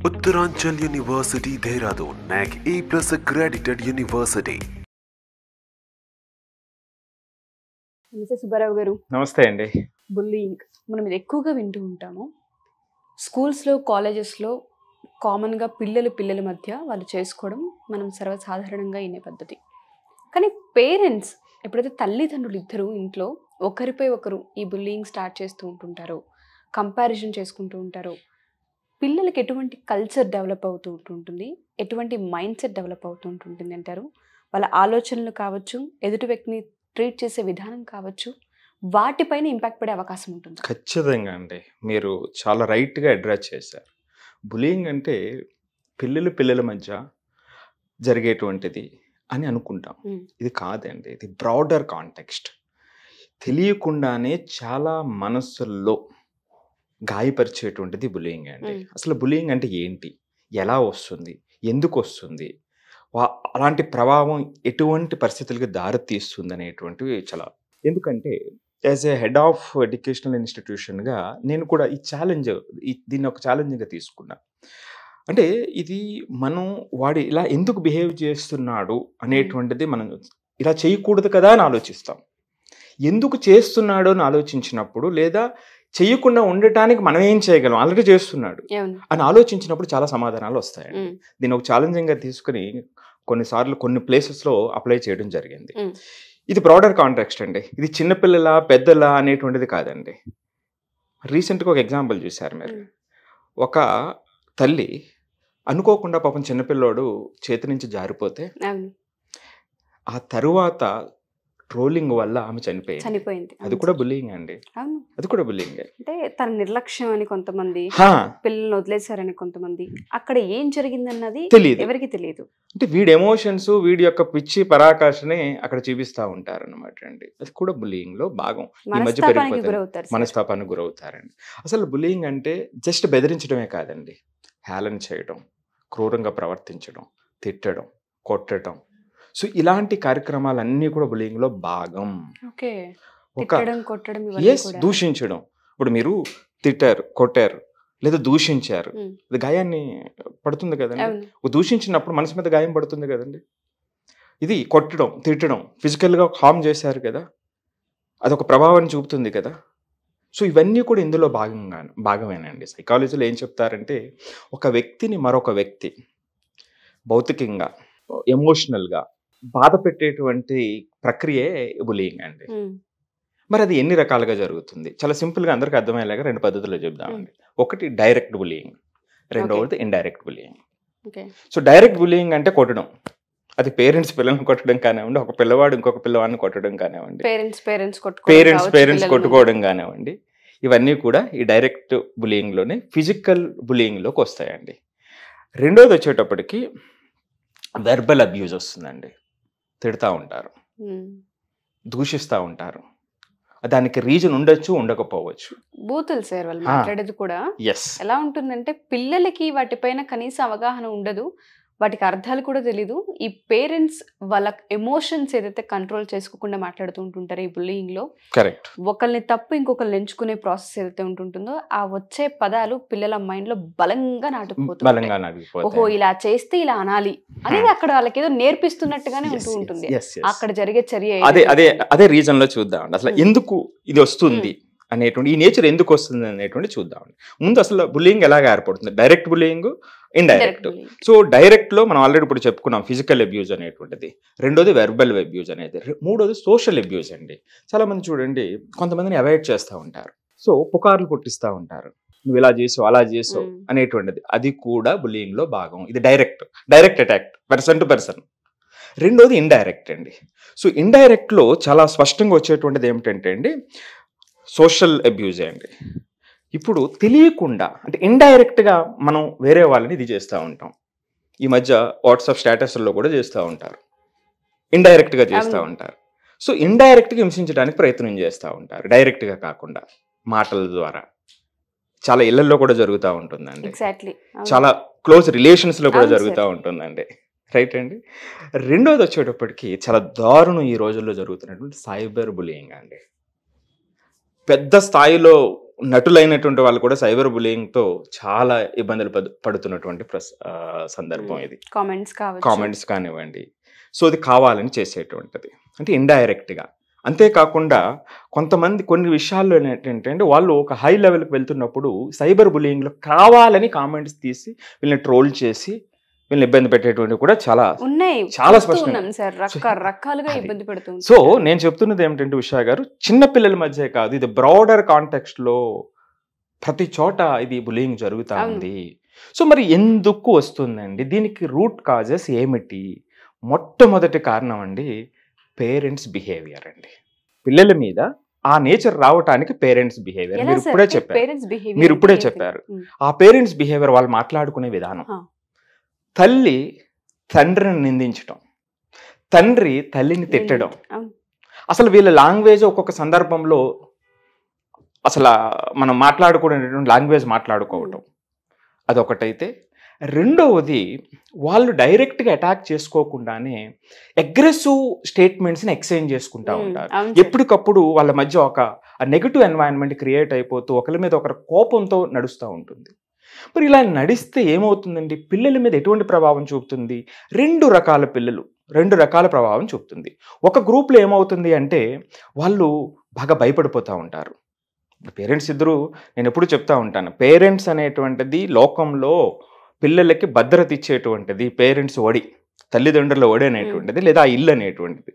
Uttaranchal University, Dehradun, NAC A+ accredited university. నమస్తే సుబ్బారావు గారు. నమస్తే అండి. బుల్లింగ్ మనం ఇది ఎక్కువగా వింటూ ఉంటాము. స్కూల్స్లో, కాలేజెస్లో కామన్గా పిల్లల మధ్య వాళ్ళు చేసుకోవడం మనం సర్వసాధారణంగా వినే పద్ధతి. కానీ పేరెంట్స్ ఎప్పుడైతే తల్లిదండ్రులు ఇద్దరు ఇంట్లో ఒకరిపై ఒకరు ఈ బుల్లింగ్ స్టార్ట్ చేస్తూ ఉంటుంటారో, కంపారిజన్ చేసుకుంటూ ఉంటారో, పిల్లలకి ఎటువంటి కల్చర్ డెవలప్ అవుతూ ఉంటుంది, ఎటువంటి మైండ్ సెట్ డెవలప్ అవుతూ ఉంటుంది అంటారు. వాళ్ళ ఆలోచనలు కావచ్చు, ఎదుటి వ్యక్తిని ట్రీట్ చేసే విధానం కావచ్చు, వాటిపైన ఇంపాక్ట్ పడే అవకాశం ఉంటుంది. ఖచ్చితంగా అండి, మీరు చాలా రైట్గా అడ్రస్ చేశారు. బులియింగ్ అంటే పిల్లల మధ్య జరిగేటువంటిది అని అనుకుంటాం. ఇది కాదండి, ఇది బ్రాడర్ కాంటెక్స్ట్. తెలియకుండానే చాలా మనసుల్లో గాయపరిచేటువంటిది బులియింగ్ అండి. అసలు బులియింగ్ అంటే ఏంటి, ఎలా వస్తుంది, ఎందుకు వస్తుంది, అలాంటి ప్రభావం ఎటువంటి పరిస్థితులకి దారితీస్తుంది అనేటువంటివి చాలా. ఎందుకంటే as a head of educational ఇన్స్టిట్యూషన్గా నేను కూడా దీన్ని ఒక ఛాలెంజ్గా తీసుకున్నా. అంటే ఇది మనం వాడు ఇలా ఎందుకు బిహేవ్ చేస్తున్నాడు అనేటువంటిది మనం ఇలా చేయకూడదు కదా అని ఆలోచిస్తాం. ఎందుకు చేస్తున్నాడు అని ఆలోచించినప్పుడు, లేదా చేయకుండా ఉండటానికి మనం ఏం చేయగలం, ఆల్రెడీ చేస్తున్నాడు అని ఆలోచించినప్పుడు చాలా సమాధానాలు వస్తాయండి. దీన్ని ఒక ఛాలెంజింగ్గా తీసుకుని కొన్నిసార్లు కొన్ని ప్లేసెస్లో అప్లై చేయడం జరిగింది. ఇది బ్రాడర్ కాంటెక్స్ట్ అండి. ఇది చిన్నపిల్లల పెద్దల అనేటువంటిది కాదండి. రీసెంట్గా ఒక ఎగ్జాంపుల్ చూశారు మీరు. ఒక తల్లి అనుకోకుండా పాపం చిన్నపిల్లోడు చేతి నుంచి జారిపోతే ఆ తరువాత ట్రోలింగ్ వల్ల ఆమె చనిపోయింది. అది కూడా బుల్లింగ్ అండి. అది కూడా బుల్లింగ్. అంటే తన నిర్లక్ష్యం అని కొంతమంది, పిల్లల్ని వదిలేశారని కొంతమంది, అక్కడ ఏం జరిగిందన్నది ఎవరికి తెలియదు. అంటే వీడి ఎమోషన్స్, వీడి యొక్క పిచ్చి పరాకాష్ని అక్కడ చూపిస్తూ ఉంటారు అనమాట అండి. అది కూడా బుల్లింగ్ లో భాగం. ఈ మధ్య పెరిగిపోతారు, మనస్తాపానికి గురవుతారండి. అసలు బుల్లింగ్ అంటే జస్ట్ బెదిరించడమే కాదండి, హేళన చేయడం, క్రూరంగా ప్రవర్తించడం, తిట్టడం, కొట్టడం. సో ఇలాంటి కార్యక్రమాలన్నీ కూడా బులియింగ్ లో భాగం. దూషించడం. ఇప్పుడు మీరు తిట్టారు, కొట్టారు, లేదా దూషించారు, అది గాయాన్ని పడుతుంది కదండి. దూషించినప్పుడు మనసు మీద గాయం పడుతుంది కదండి. ఇది కొట్టడం, తిట్టడం, ఫిజికల్గా హార్మ్ చేశారు కదా, అదొక ప్రభావాన్ని చూపుతుంది కదా. సో ఇవన్నీ కూడా ఇందులో భాగమేనండి. సైకాలజీలో ఏం చెప్తారంటే, ఒక వ్యక్తిని మరొక వ్యక్తి భౌతికంగా, ఎమోషనల్గా బాధ పెట్టేటువంటి ప్రక్రియే బులియింగ్ అండి. మరి అది ఎన్ని రకాలుగా జరుగుతుంది? చాలా సింపుల్గా అందరికీ అర్థమయ్యేలాగా రెండు పద్ధతుల్లో చెప్దామండి. ఒకటి డైరెక్ట్ బులియింగ్, రెండవది indirect bullying. So direct bullying అంటే కొట్టడం. అది పేరెంట్స్ పిల్లల్ని కొట్టడం కానివ్వండి, ఒక పిల్లవాడు ఇంకొక పిల్లవాడిని కొట్టడం కానివ్వండి, పేరెంట్స్ కొట్టుకోవడం కానివ్వండి, ఇవన్నీ కూడా ఈ డైరెక్ట్ బులియింగ్లోనే ఫిజికల్ బులియింగ్లోకి వస్తాయండి. రెండోది వచ్చేటప్పటికి వెర్బల్ అబ్యూజ్ వస్తుందండి. తిడతా ఉంటారు, దూషిస్తూ ఉంటారు. దానికి రీజన్ ఉండొచ్చు, ఉండకపోవచ్చు. బూతులు సార్ వాళ్ళు మాట్లాడేది కూడా ఎలా ఉంటుందంటే, పిల్లలకి వాటిపైన కనీస అవగాహన ఉండదు, వాటికి అర్థాలు కూడా తెలీదు. ఈ పేరెంట్స్ వాళ్ళ ఎమోషన్స్ ఏదైతే కంట్రోల్ చేసుకోకుండా మాట్లాడుతూ ఉంటుంటారో ఈ బుల్లియింగ్ లో, కరెక్ట్, ఒకరిని తప్పు ఇంకొకరిని ఎంచుకునే ప్రాసెస్ ఏదైతే ఉంటుందో, ఆ వచ్చే పదాలు పిల్లల మైండ్ లో బలంగా నాటుకుపోతాయి. ఓహో, ఇలా చేస్తే ఇలా అనాలి అనేది అక్కడ వాళ్ళకి ఏదో నేర్పిస్తున్నట్టుగానే ఉంటూ ఉంటుంది. అక్కడ జరిగే చర్య అదే రీజన్ లో చూద్దాం అసలు ఎందుకు ఇది వస్తుంది అనేటువంటి, ఈ నేచర్ ఎందుకు వస్తుంది అనేటువంటి చూద్దాం. ముందు అసలు బుల్లియింగ్ ఎలాగ ఏర్పడుతుంది, direct bullying, indirect. So direct లో మనం ఆల్రెడీ ఇప్పుడు చెప్పుకున్నాం ఫిజికల్ అబ్యూజ్ అనేటువంటిది, రెండోది వెర్బల్ అబ్యూజ్ అనేది, మూడోది సోషల్ అబ్యూజ్ అండి. చాలా మంది చూడండి, కొంతమందిని అవాయిడ్ చేస్తూ ఉంటారు, సో పుకార్లు పుట్టిస్తూ ఉంటారు, నువ్వు ఇలా చేసావు అలా చేసావు అనేటువంటిది. అది కూడా బుల్లియింగ్ లో భాగం. ఇది direct attack, person to person. రెండోది ఇండైరెక్ట్ అండి. సో ఇండైరెక్ట్ లో చాలా స్పష్టంగా వచ్చేటువంటిది ఏమిటంటే అండి, సోషల్ అబ్యూజే అండి. ఇప్పుడు తెలియకుండా, అంటే ఇండైరెక్ట్గా మనం వేరే వాళ్ళని ఇది చేస్తూ ఉంటాం. ఈ మధ్య వాట్సాప్ స్టేటస్లో కూడా చేస్తూ ఉంటారు, ఇండైరెక్ట్గా చేస్తూ ఉంటారు. సో ఇండైరెక్ట్గా హింసించడానికి ప్రయత్నం చేస్తూ ఉంటారు, డైరెక్ట్గా కాకుండా మాటల ద్వారా. చాలా ఇళ్లలో కూడా జరుగుతూ ఉంటుందండి, చాలా క్లోజ్ రిలేషన్స్లో కూడా జరుగుతూ ఉంటుందండి. రైట్ అండి. రెండోది వచ్చేటప్పటికి చాలా దారుణం ఈ రోజుల్లో జరుగుతున్నటువంటి సైబర్ బులియింగ్ అండి. పెద్ద స్థాయిలో నటులైనటువంటి వాళ్ళు కూడా సైబర్ బులింగ్తో చాలా ఇబ్బందులు పడుతున్నటువంటి సందర్భం ఇది. కామెంట్స్ కానివ్వండి. సో అది కావాలని చేసేటువంటిది, అంటే ఇండైరెక్ట్గా. అంతేకాకుండా కొంతమంది కొన్ని విషయాల్లో ఏంటంటే వాళ్ళు ఒక హై లెవెల్కి వెళ్తున్నప్పుడు సైబర్ బులింగ్లో కావాలని కామెంట్స్ తీసి వీళ్ళని ట్రోల్ చేసి వీళ్ళని ఇబ్బంది పెట్టేటువంటి కూడా చాలా రకరకాలుగా ఇబ్బంది పెడుతుంది. సో నేను చెప్తున్నది ఏమిటంటే ఉషా గారు, చిన్న పిల్లల మధ్య కాదు, ఇది బ్రాడర్ కాంటెక్స్ట్ లో ప్రతి చోట ఇది బులింగ్ జరుగుతూ ఉంది. సో మరి ఎందుకు వస్తుందండి? దీనికి రూట్ కాజెస్ ఏమిటి? మొట్టమొదటి కారణం అండి పేరెంట్స్ బిహేవియర్ అండి. పిల్లల మీద ఆ నేచర్ రావటానికి పేరెంట్స్ బిహేవియర్. మీరు ఇప్పుడే చెప్పారు. ఆ పేరెంట్స్ బిహేవియర్ వాళ్ళు మాట్లాడుకునే విధానం, తల్లి తండ్రిని నిందించడం, తండ్రి తల్లిని తిట్టడం, అసలు వీళ్ళ లాంగ్వేజ్ ఒక్కొక్క సందర్భంలో అసలు మనం మాట్లాడుకునేటువంటి లాంగ్వేజ్ మాట్లాడుకోవటం అదొకటైతే, రెండవది వాళ్ళు డైరెక్ట్గా అటాక్ చేసుకోకుండానే అగ్రెసివ్ స్టేట్మెంట్స్ని ఎక్స్చేంజ్ చేసుకుంటూ ఉంటారు. ఎప్పటికప్పుడు వాళ్ళ మధ్య ఒక నెగటివ్ ఎన్వైరన్మెంట్ క్రియేట్ అయిపోతూ ఒకరి మీద ఒకరి కోపంతో నడుస్తూ ఉంటుంది. మరి ఇలా నడిస్తే ఏమవుతుందండి? పిల్లల మీద ఎటువంటి ప్రభావం చూపుతుంది? రెండు రకాల ప్రభావం చూపుతుంది. ఒక గ్రూప్లో ఏమవుతుంది అంటే వాళ్ళు బాగా భయపడిపోతూ ఉంటారు. పేరెంట్స్ ఇద్దరు, నేను ఎప్పుడు చెప్తా ఉంటాను, పేరెంట్స్ అనేటువంటిది లోకంలో పిల్లలకి భద్రత ఇచ్చేటువంటిది పేరెంట్స్ ఒడి, తల్లిదండ్రుల ఒడి అనేటువంటిది, లేదా ఆ ఇల్లు అనేటువంటిది.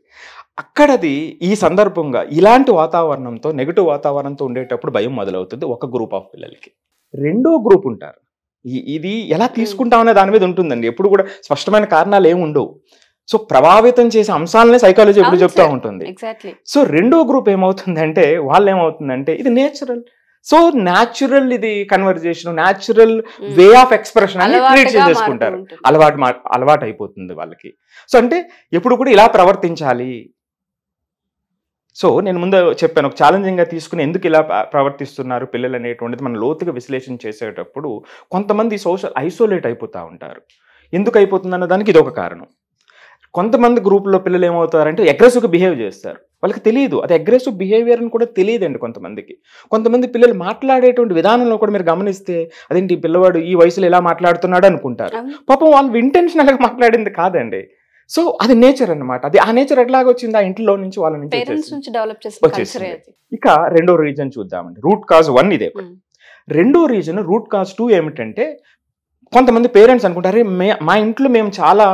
అక్కడది ఈ సందర్భంగా ఇలాంటి వాతావరణంతో, నెగిటివ్ వాతావరణంతో ఉండేటప్పుడు భయం మొదలవుతుంది ఒక గ్రూప్ ఆఫ్ పిల్లలకి. రెండో గ్రూప్ ఉంటారు, ఇది ఎలా తీసుకుంటామనే దాని మీద ఉంటుందండి. ఎప్పుడు కూడా స్పష్టమైన కారణాలు ఏమి ఉండవు. సో ప్రభావితం చేసే అంశాలనే సైకాలజీ ఎప్పుడు చెప్తా ఉంటుంది. సో రెండో గ్రూప్ ఏమవుతుందంటే వాళ్ళు ఏమవుతుందంటే ఇది నేచురల్, సో న్యాచురల్, ఇది conversation, natural way of expression అని ట్రీట్ చేసుకుంటారు. అలవాటు అయిపోతుంది వాళ్ళకి. సో అంటే ఎప్పుడు కూడా ఇలా ప్రవర్తించాలి. సో నేను ముందు చెప్పాను, ఒక ఛాలెంజింగ్గా తీసుకుని ఎందుకు ఇలా ప్రవర్తిస్తున్నారు పిల్లలు అనేటువంటిది మనం లోతుగా విశ్లేషణ చేసేటప్పుడు కొంతమంది ఐసోలేట్ అయిపోతూ ఉంటారు. ఎందుకు అయిపోతుందన్న దానికి ఇది ఒక కారణం. కొంతమంది గ్రూప్లో పిల్లలు ఏమవుతారంటే అగ్రెసివ్గా బిహేవ్ చేస్తారు. వాళ్ళకి తెలియదు అది అగ్రెసివ్ బిహేవియర్ అని కూడా తెలియదండి కొంతమందికి. కొంతమంది పిల్లలు మాట్లాడేటువంటి విధానంలో కూడా మీరు గమనిస్తే అదేంటి పిల్లవాడు ఈ వయసులో ఎలా మాట్లాడుతున్నాడు అనుకుంటారు. పాపం వాళ్ళు ఇంటెన్షనల్గా మాట్లాడింది కాదండి. సో అది నేచర్ అన్నమాట. అది ఆ నేచర్ ఎట్లాగ వచ్చింది? ఆ ఇంట్లో నుంచి వాళ్ళ నుంచి డెవలప్ వచ్చేసింది. ఇక రెండో రీజన్ చూద్దామండి. రూట్ కాజ్ 1 ఇదే. రెండో రీజన్ రూట్ కాజ్ 2 ఏమిటంటే కొంతమంది పేరెంట్స్ అనుకుంటారు, మా ఇంట్లో మేము చాలా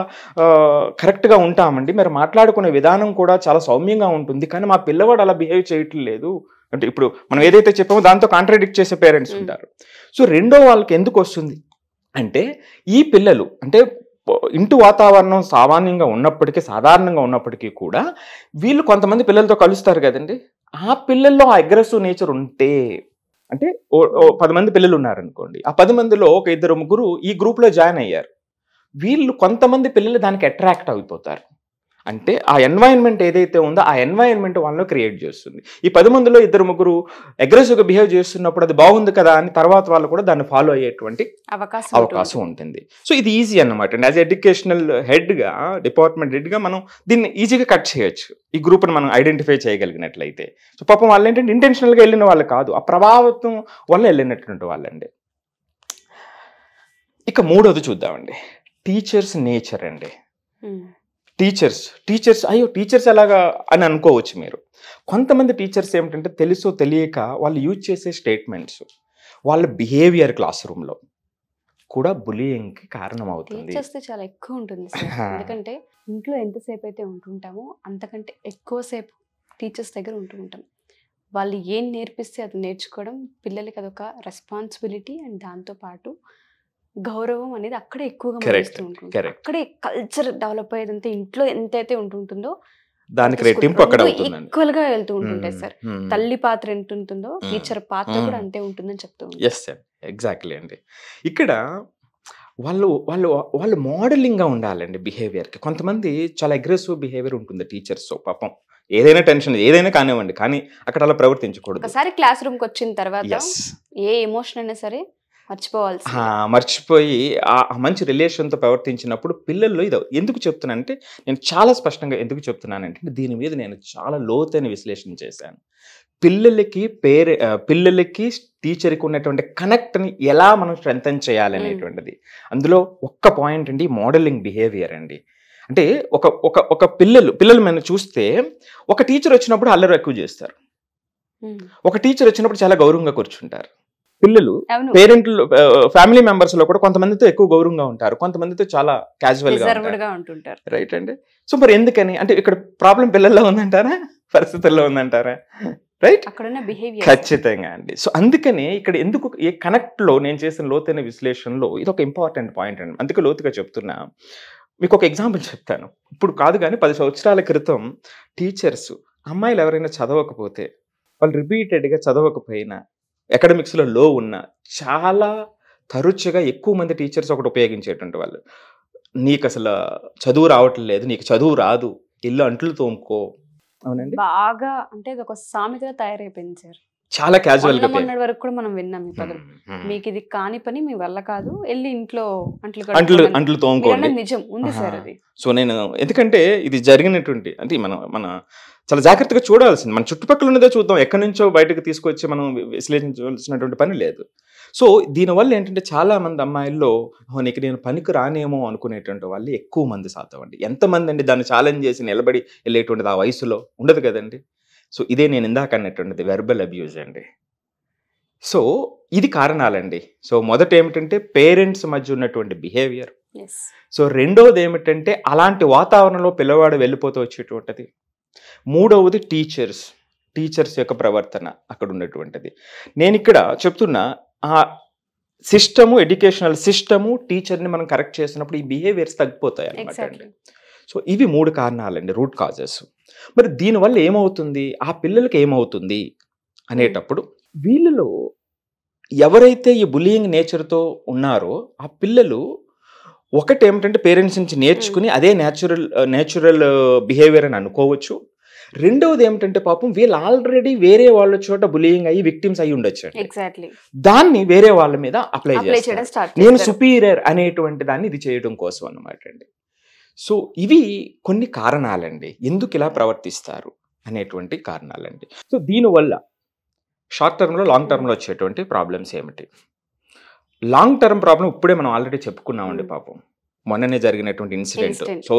కరెక్ట్గా ఉంటామండి, మీరు మాట్లాడుకునే విధానం కూడా చాలా సౌమ్యంగా ఉంటుంది, కానీ మా పిల్లవాడు అలా బిహేవ్ చేయట్లేదు అంటే ఇప్పుడు మనం ఏదైతే చెప్పామో దాంతో కాంట్రాడిక్ట్ చేసే పేరెంట్స్ ఉంటారు. సో రెండో వాళ్ళకి ఎందుకు వస్తుంది అంటే ఈ పిల్లలు అంటే ఇంటి వాతావరణం సాధారణంగా ఉన్నప్పటికీ కూడా వీళ్ళు కొంతమంది పిల్లలతో కలుస్తారు కదండి. ఆ పిల్లల్లో ఆ అగ్రెసివ్ నేచర్ ఉంటే, అంటే 10 మంది పిల్లలు ఉన్నారనుకోండి, ఆ 10 మందిలో ఒక 2-3 ఈ గ్రూప్లో జాయిన్ అయ్యారు. వీళ్ళు కొంతమంది పిల్లలు దానికి అట్రాక్ట్ అయిపోతారు. అంటే ఆ ఎన్వైరన్మెంట్ ఏదైతే ఉందో ఆ ఎన్వైరన్మెంట్ వాళ్ళలో క్రియేట్ చేస్తుంది. ఈ 10 మందిలో 2-3 అగ్రెసివ్గా బిహేవ్ చేస్తున్నప్పుడు అది బాగుంది కదా అని తర్వాత వాళ్ళు కూడా దాన్ని ఫాలో అయ్యేటువంటి అవకాశం ఉంటుంది. సో ఇది ఈజీ అన్నమాట. అండ్ యాజ్ ఎడ్యుకేషనల్ హెడ్గా, డిపార్ట్మెంట్ హెడ్గా మనం దీన్ని ఈజీగా కట్ చేయొచ్చు. ఈ గ్రూప్ని మనం ఐడెంటిఫై చేయగలిగినట్లయితే. సో పాపం వాళ్ళు ఏంటంటే ఇంటెన్షనల్గా వెళ్ళిన వాళ్ళు కాదు, ఆ ప్రభావితం వల్ల వెళ్ళినటువంటి వాళ్ళండి. ఇక మూడోది చూద్దామండి, టీచర్స్ నేచర్ అండి. టీచర్స్ ఎలాగా అని అనుకోవచ్చు మీరు. కొంతమంది టీచర్స్ ఏమిటంటే తెలుసో తెలియక వాళ్ళు యూజ్ చేసే స్టేట్మెంట్స్, వాళ్ళ బిహేవియర్ క్లాస్ రూమ్లో కూడా బులియింగ్కి కారణం అవుతుంది. చాలా ఎక్కువ ఉంటుంది సార్. ఎందుకంటే ఇంట్లో ఎంతసేపు అయితే ఉంటుంటామో అంతకంటే ఎక్కువసేపు టీచర్స్ దగ్గర ఉంటుంటాం. వాళ్ళు ఏం నేర్పిస్తే అది నేర్చుకోవడం, పిల్లలకి అదొక రెస్పాన్సిబిలిటీ. అండ్ దాంతోపాటు గౌరవం అనేది అక్కడే ఎక్కువగా ఉంటుంది. అక్కడే కల్చర్ డెవలప్ అయ్యేదంతా ఇంట్లో ఎంతైతే ఉంటుంటుందో దానికి రెట్టింపు అక్కడ ఈక్వల్ గా వెళ్తూ ఉంటుంటాయి సార్. తల్లి పాత్ర ఎంత ఉంటుందో టీచర్ పాత్ర కూడా అంతే ఉంటుందని చెప్తూ ఉంటారు. ఎస్ సార్, ఎగ్జాక్ట్లీ అండి. ఇక్కడ వాళ్ళు మోడలింగ్గా ఉండాలండి బిహేవియర్కి. కొంతమంది చాలా అగ్రెసివ్ బిహేవియర్ ఉంటుంది టీచర్స్. పాపం ఏదైనా టెన్షన్ ఏదైనా కానివ్వండి, కానీ అక్కడ అలా ప్రవర్తించకూడదు. ఒకసారి క్లాస్ రూమ్కి వచ్చిన తర్వాత ఏ ఎమోషన్ అయినా సరే మర్చిపోయి ఆ మంచి రిలేషన్తో ప్రవర్తించినప్పుడు పిల్లల్లో ఇది ఎందుకు చెప్తున్నానంటే, నేను చాలా స్పష్టంగా ఎందుకు చెప్తున్నానంటే దీని మీద నేను చాలా లోతైన విశ్లేషణ చేశాను. పిల్లలకి టీచర్కి ఉన్నటువంటి కనెక్ట్ని ఎలా మనం స్ట్రెంథన్ చేయాలనేటువంటిది. అందులో ఒక్క పాయింట్ అండి, మోడలింగ్ బిహేవియర్ అండి. అంటే ఒక పిల్లలు మనం చూస్తే ఒక టీచర్ వచ్చినప్పుడు అల్లరి ఎక్కువ చేస్తారు, ఒక టీచర్ వచ్చినప్పుడు చాలా గౌరవంగా కూర్చుంటారు. పిల్లలు పేరెంట్లు ఫ్యామిలీ మెంబర్స్ లో కూడా కొంతమందితో ఎక్కువ గౌరవంగా ఉంటారు, కొంతమందితో చాలా క్యాజువల్ గా ఉంటుంటారు. రైట్ అండి. సో మరి ఎందుకని అంటే ఇక్కడ ప్రాబ్లం పిల్లల్లో ఉందంటారా, పరిస్థితుల్లో ఉందంటారా? రైట్, ఖచ్చితంగా అండి. సో అందుకని ఇక్కడ ఎందుకు ఈ కనెక్ట్ లో నేను చేసిన లోతైన విశ్లేషణలో ఇది ఒక ఇంపార్టెంట్ పాయింట్ అండి. అందుకే లోతుగా చెప్తున్నా. మీకు ఒక ఎగ్జాంపుల్ చెప్తాను. ఇప్పుడు కాదు కానీ 10 సంవత్సరాల క్రితం టీచర్స్ అమ్మాయిలు ఎవరైనా చదవకపోతే, వాళ్ళు రిపీటెడ్గా చదవకపోయినా, అకాడమిక్స్లో లో ఉన్న, చాలా తరచుగా ఎక్కువ మంది టీచర్స్ ఒకటి ఉపయోగించేటువంటి వాళ్ళు, నీకు అసలు చదువు రావటం లేదు, నీకు చదువు రాదు, ఇల్లు అంట్లు తోముకో. అవునండి, బాగా అంటే ఇది ఒక సామెతగా తయారైపోయింది సార్. చాలా క్యాజువల్ గా మొన్నటి వరకు కూడా మనం విన్నాం ఈ పదం. మీకు ఇది కాని పని మీ వల్ల కాదు, వెళ్ళి ఇంట్లో అంట్లు తోముకోండి. నిజం ఉంది సార్ అది. సో నేను ఎందుకంటే ఇది జరిగినటువంటి అంటే మన చాలా జాగ్రత్తగా చూడాల్సింది. మన చుట్టుపక్కల ఉన్నదే చూద్దాం, ఎక్కడి నుంచో బయటకు తీసుకొచ్చి మనం విశ్లేషించవలసినటువంటి పని లేదు. సో దీనివల్ల ఏంటంటే చాలా మంది అమ్మాయిల్లో నీకు నేను పనికి రానేమో అనుకునేటువంటి వాళ్ళు ఎక్కువ మంది శాతం అండి. ఎంతమంది అండి దాన్ని ఛాలెంజ్ చేసి నిలబడి వెళ్ళేటువంటిది ఆ వయసులో ఉండదు కదండి. సో ఇదే నేను ఇందాక అన్నటువంటిది వెర్బల్ అబ్యూజ్ అండి. సో ఇది కారణాలండి. సో మొదట ఏమిటంటే పేరెంట్స్ మధ్య ఉన్నటువంటి బిహేవియర్. సో రెండవది ఏమిటంటే అలాంటి వాతావరణంలో పిల్లవాడు వెళ్ళిపోతూ వచ్చేటువంటిది. మూడవది టీచర్స్ యొక్క ప్రవర్తన అక్కడ ఉన్నటువంటిది. నేను ఇక్కడ చెప్తున్నా ఆ సిస్టము, ఎడ్యుకేషనల్ సిస్టము, టీచర్ని మనం కరెక్ట్ చేసినప్పుడు ఈ బిహేవియర్స్ తగ్గిపోతాయి అన్నమాట అండి. సో ఇవి 3 కారణాలండి, రూట్ కాజెస్. మరి దీనివల్ల ఏమవుతుంది, ఆ పిల్లలకి ఏమవుతుంది అనేటప్పుడు, వీళ్ళలో ఎవరైతే ఈ బులియింగ్ నేచర్తో ఉన్నారో ఆ పిల్లలు ఒకటి ఏమిటంటే పేరెంట్స్ నుంచి నేర్చుకుని అదే న్యాచురల్ బిహేవియర్ అని అనుకోవచ్చు. రెండవది ఏమిటంటే పాపం వీళ్ళు ఆల్రెడీ వేరే వాళ్ళ చోట బులియింగ్ అయ్యి విక్టిమ్స్ అయ్యి ఉండొచ్చు, దాన్ని వేరే వాళ్ళ మీద అప్లై చేస్తారు. నేను సుపీరియర్ అనేటువంటి దాన్ని ఇది చేయడం కోసం అన్నమాట అండి. సో ఇవి కొన్ని కారణాలండి, ఎందుకు ఇలా ప్రవర్తిస్తారు అనేటువంటి కారణాలండి. సో దీనివల్ల షార్ట్ టర్మ్లో, లాంగ్ టర్మ్లో వచ్చేటువంటి ప్రాబ్లమ్స్ ఏమిటి? లాంగ్ టర్మ్ ప్రాబ్లం ఇప్పుడే మనం ఆల్రెడీ చెప్పుకున్నామండి. పాపం మొన్ననే జరిగినటువంటి ఇన్సిడెంట్, సో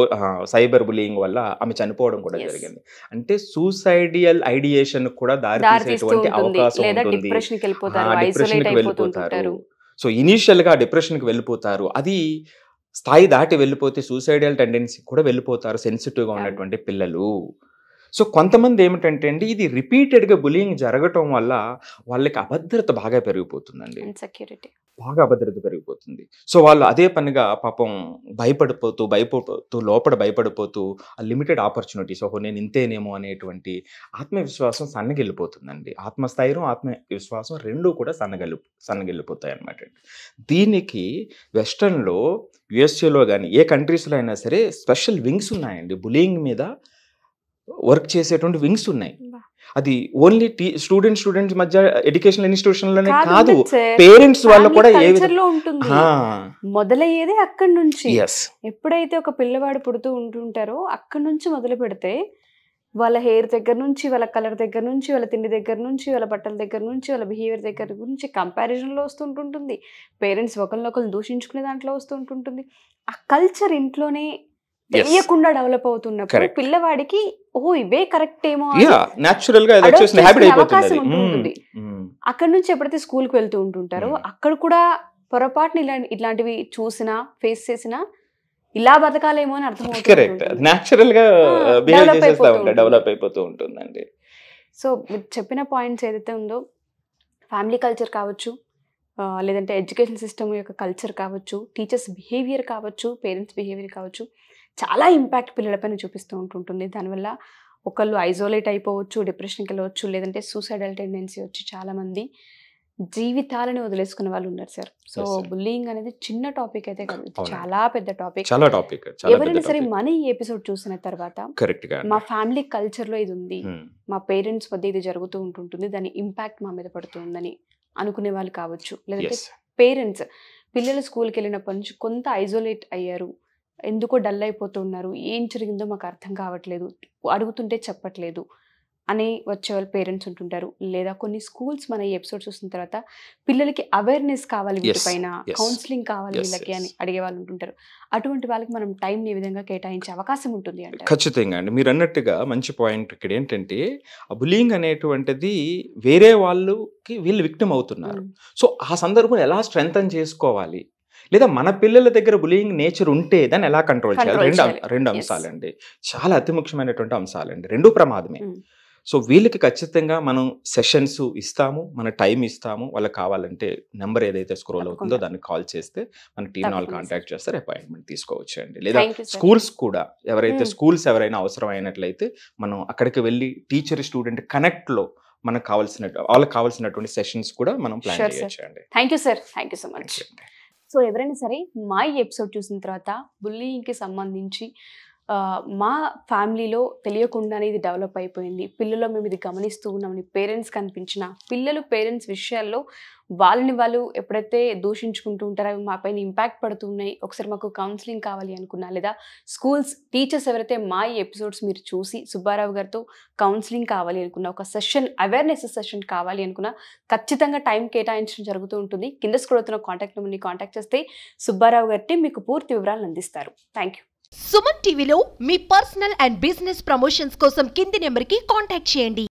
సైబర్ బులియింగ్ వల్ల ఆమె చనిపోవడం కూడా జరిగింది. అంటే సూసైడియల్ ఐడియేషన్ కూడా దారితీసేటువంటి అవకాశం ఉంటుంది. డిప్రెషన్కి వెళ్ళిపోతారు. సో ఇనీషియల్ గా డిప్రెషన్కి వెళ్ళిపోతారు, అది స్థాయి దాటి వెళ్ళిపోతే సూసైడల్ టెండెన్సీ కూడా వెళ్ళిపోతారు సెన్సిటివ్గా ఉన్నటువంటి పిల్లలు. సో కొంతమంది ఏమిటంటే అండి, ఇది రిపీటెడ్గా బులియింగ్ జరగటం వల్ల వాళ్ళకి అభద్రత బాగా పెరిగిపోతుందండి, బాగా అభద్రత పెరిగిపోతుంది. సో వాళ్ళు అదే పనిగా పాపం భయపడిపోతూ లోపల భయపడిపోతూ లిమిటెడ్ ఆపర్చునిటీస్, ఓహో నేను ఇంతేనేమో అనేటువంటి ఆత్మవిశ్వాసం సన్నగిల్లిపోతుందండి. ఆత్మస్థైర్యం, ఆత్మవిశ్వాసం రెండూ కూడా సన్నగిల్లిపోతాయి అన్నమాట. దీనికి వెస్టర్న్లో, యుఎస్ఏలో కానీ ఏ కంట్రీస్లో అయినా సరే స్పెషల్ వింగ్స్ ఉన్నాయండి, బులియింగ్ మీద వర్క్ చేసేటువంటి వింగ్స్ ఉన్నాయి. అది ఓన్లీ స్టూడెంట్స్ మధ్య ఎడ్యుకేషనల్ ఇన్స్టిట్యూషన్లోనే కాదు, పేరెంట్స్ వాళ్ళు కూడా మొదలయ్యేది అక్కడి నుంచి. ఎప్పుడైతే ఒక పిల్లవాడు పుడుతూ ఉంటుంటారో అక్కడి నుంచి మొదలు పెడితే వాళ్ళ హెయిర్ దగ్గర నుంచి, వాళ్ళ కలర్ దగ్గర నుంచి, వాళ్ళ తిండి దగ్గర నుంచి, వాళ్ళ బట్టల దగ్గర నుంచి, వాళ్ళ బిహేవియర్ దగ్గర నుంచి కంపారిజన్లో వస్తుంటుంటుంది. పేరెంట్స్ ఒకరినొకరు దూషించుకునే దాంట్లో వస్తుంటుంటుంది. ఆ కల్చర్ ఇంట్లోనే తెలియకుండా డెవలప్ అవుతున్నప్పుడు పిల్లవాడికి ఓహో ఇవే కరెక్ట్ ఏమో అవకాశం ఉంటుంది. అక్కడ నుంచి ఎప్పుడైతే స్కూల్కి వెళ్తూ ఉంటుంటారో అక్కడ కూడా పొరపాటున ఇట్లాంటివి చూసినా, ఫేస్ చేసినా ఇలా బతకాలేమో అని అర్థమవుతుంది, డెవలప్ అయిపోతూ ఉంటుందండి. సో మీరు చెప్పిన పాయింట్స్ ఏదైతే ఉందో, ఫ్యామిలీ కల్చర్ కావచ్చు, లేదంటే ఎడ్యుకేషన్ సిస్టమ్ యొక్క కల్చర్ కావచ్చు, టీచర్స్ బిహేవియర్ కావచ్చు, పేరెంట్స్ బిహేవియర్ కావచ్చు, చాలా ఇంపాక్ట్ పిల్లలపైన చూపిస్తూ ఉంటుంటుంది. దానివల్ల ఒకళ్ళు ఐసోలేట్ అయిపోవచ్చు, డిప్రెషన్కి వెళ్ళవచ్చు, లేదంటే సూసైడల్ టెండెన్సీ వచ్చి చాలామంది జీవితాలను వదిలేసుకునే వాళ్ళు ఉన్నారు సార్. సో బుల్లింగ్ అనేది చిన్న టాపిక్ అయితే కాదు, చాలా పెద్ద టాపిక్. ఎవరైనా సరే మన ఈ ఎపిసోడ్ చూసిన తర్వాత మా ఫ్యామిలీ కల్చర్లో ఇది ఉంది, మా పేరెంట్స్ వద్ద ఇది జరుగుతూ ఉంటుంటుంది, దాని ఇంపాక్ట్ మా మీద పడుతుందని అనుకునే వాళ్ళు కావచ్చు, లేదంటే పేరెంట్స్ పిల్లలు స్కూల్కి వెళ్ళినప్పటి నుంచి కొంత ఐసోలేట్ అయ్యారు, ఎందుకో డల్ అయిపోతున్నారు, ఏం జరిగిందో మాకు అర్థం కావట్లేదు, అడుగుతుంటే చెప్పట్లేదు, అని వచ్చే వాళ్ళ పేరెంట్స్ ఉంటుంటారు, లేదా కొన్ని స్కూల్స్ మన ఈ ఎపిసోడ్ చూసిన తర్వాత పిల్లలకి అవేర్నెస్ కావాలి వీటిపైన, కౌన్సిలింగ్ కావాలి వీళ్ళకి అని అడిగే వాళ్ళు ఉంటుంటారు. అటువంటి వాళ్ళకి మనం టైంని ఏ విధంగా కేటాయించే అవకాశం ఉంటుంది అంటే? ఖచ్చితంగా అండి, మీరు అన్నట్టుగా మంచి పాయింట్. ఇక్కడ ఏంటంటే ఆ బులింగ్ అనేటువంటిది వేరే వాళ్ళకి వీళ్ళు విక్టిమ్ అవుతున్నారు. సో ఆ సందర్భం ఎలా స్ట్రెంథన్ చేసుకోవాలి, లేదా మన పిల్లల దగ్గర బులింగ్ నేచర్ ఉంటే దాన్ని ఎలా కంట్రోల్ చేయాలి, రెండు అంశాలండి, చాలా అతి ముఖ్యమైనటువంటి అంశాలండి, రెండు ప్రమాదమే. సో వీళ్ళకి ఖచ్చితంగా మనం సెషన్స్ ఇస్తాము, మన టైం ఇస్తాము. వాళ్ళకి కావాలంటే నెంబర్ ఏదైతే స్క్రోల్ అవుతుందో దాన్ని కాల్ చేస్తే మన టీం వాళ్ళు కాంటాక్ట్ చేస్తారు, అపాయింట్మెంట్ తీసుకోవచ్చు అండి. లేదా స్కూల్స్ కూడా ఎవరైతే స్కూల్స్ ఎవరైనా అవసరం అయినట్లయితే మనం అక్కడికి వెళ్ళి టీచర్ స్టూడెంట్ కనెక్ట్లో మనకు వాళ్ళకి కావాల్సినటువంటి సెషన్స్ కూడా మనం ప్లాన్ చేయొచ్చు అండి. Thank you sir, thank you so much. So ఎవరైనా సరే మా ఈ ఎపిసోడ్ చూసిన తర్వాత బుల్లింగ్కి సంబంధించి మా ఫ్యామిలీలో తెలియకుండానే ఇది డెవలప్ అయిపోయింది, పిల్లల్లో మేము ఇది గమనిస్తూ ఉన్నామని పేరెంట్స్ కనిపించిన, పిల్లలు పేరెంట్స్ విషయాల్లో వాళ్ళని వాళ్ళు ఎప్పుడైతే దూషించుకుంటూ ఉంటారో అవి మా పైన ఇంపాక్ట్ పడుతున్నాయి, ఒకసారి మాకు కౌన్సిలింగ్ కావాలి అనుకున్నా, లేదా స్కూల్స్ టీచర్స్ ఎవరైతే మా ఈ ఎపిసోడ్స్ మీరు చూసి సుబ్బారావు గారితో కౌన్సిలింగ్ కావాలి అనుకున్నా, ఒక సెషన్ అవేర్నెస్ సెషన్ కావాలి అనుకున్నా ఖచ్చితంగా టైం కేటాయించడం జరుగుతూ ఉంటుంది. కింద స్క్రోల్ అవుతున్న కాంటాక్ట్ నెంబర్ని కాంటాక్ట్ చేస్తే సుబ్బారావు గారి మీకు పూర్తి వివరాలను అందిస్తారు. Thank you. సుమన్ టీవీలో మీ పర్సనల్ అండ్ బిజినెస్ ప్రమోషన్స్ కోసం కింది నెంబర్కి కాంటాక్ట్ చేయండి.